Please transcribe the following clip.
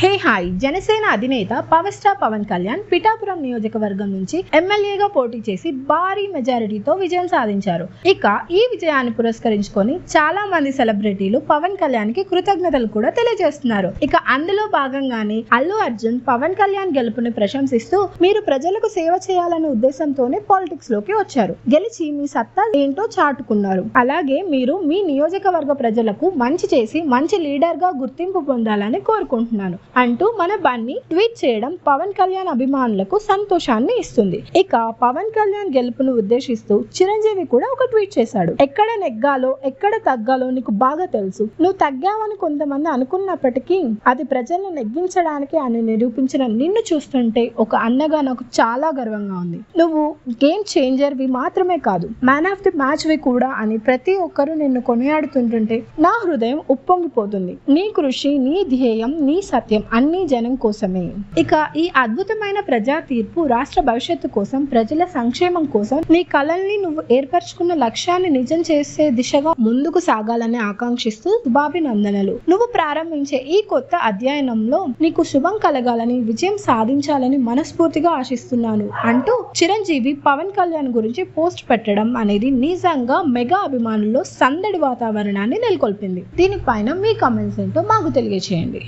Hi Janasena అధినేత power star Pawan Kalyan Pithapuram నియోజకవర్గం నుంచి ఎమ్మెల్యేగా పోటీ చేసి భారీ మెజారిటీతో విజయం సాధించారు. ఇక ఈ విజయాన్ని పురస్కరించుకొని చాలా మంది సెలబ్రిటీలు పవన్ కళ్యాణ్ కి కృతజ్ఞతలు కూడా తెలియజేస్తున్నారు. ఇక అందులో భాగంగానే అల్లు అర్జున్ పవన్ కళ్యాణ్ గెలుపుని ప్రశంసిస్తూ మీరు ప్రజలకు సేవ చేయాలనే ఉద్దేశంతోనే పాలిటిక్స్ లోకి వచ్చారు, గెలిచి మీ సత్తా ఏంటో చాటుకున్నారు. అలాగే మీరు మీ నియోజకవర్గ ప్రజలకు మంచి చేసి మంచి లీడర్ గా గుర్తింపు పొందాలని కోరుకుంటున్నాను అంటూ మన బన్నీ ట్వీట్ చేయడం పవన్ కళ్యాణ్ అభిమానులకు సంతోషాన్ని ఇస్తుంది. ఇక పవన్ కళ్యాణ్ గెలుపును ఉద్దేశిస్తూ చిరంజీవి కూడా ఒక ట్వీట్ చేశాడు. ఎక్కడ నెగ్గాలో ఎక్కడ తగ్గాలో నీకు బాగా తెలుసు, నువ్వు తగ్గావని కొంతమంది అనుకున్నప్పటికీ అది ప్రజలను నెగ్గించడానికి అని నిరూపించిన నిన్ను చూస్తుంటే ఒక అన్నగా నాకు చాలా గర్వంగా ఉంది. నువ్వు గేమ్ చేంజర్ వి మాత్రమే కాదు, మ్యాన్ ఆఫ్ ది మ్యాచ్ వి కూడా అని ప్రతి ఒక్కరూ నిన్ను కొనియాడుతుంటుంటే నా హృదయం ఉప్పొంగిపోతుంది. నీ కృషి, నీ ధ్యేయం, నీ సత్యం అన్ని జనం కోసమే. ఇక ఈ అద్భుతమైన ప్రజా తీర్పు రాష్ట్ర భవిష్యత్తు కోసం, ప్రజల సంక్షేమం కోసం, నీ కలల్ని నువ్వు ఏర్పరచుకున్న లక్ష్యాన్ని నిజం చేసే దిశగా ముందుకు సాగాలని ఆకాంక్షిస్తూ శుభాభినందనలు. నువ్వు ప్రారంభించే ఈ కొత్త అధ్యయనంలో నీకు శుభం కలగాలని, విజయం సాధించాలని మనస్ఫూర్తిగా ఆశిస్తున్నాను అంటూ చిరంజీవి పవన్ కళ్యాణ్ గురించి పోస్ట్ పెట్టడం అనేది నిజంగా మెగా అభిమానుల్లో సందడి వాతావరణాన్ని నెలకొల్పింది. దీనిపైన మీ కామెంట్స్ ఏంటో మాకు తెలియజేయండి.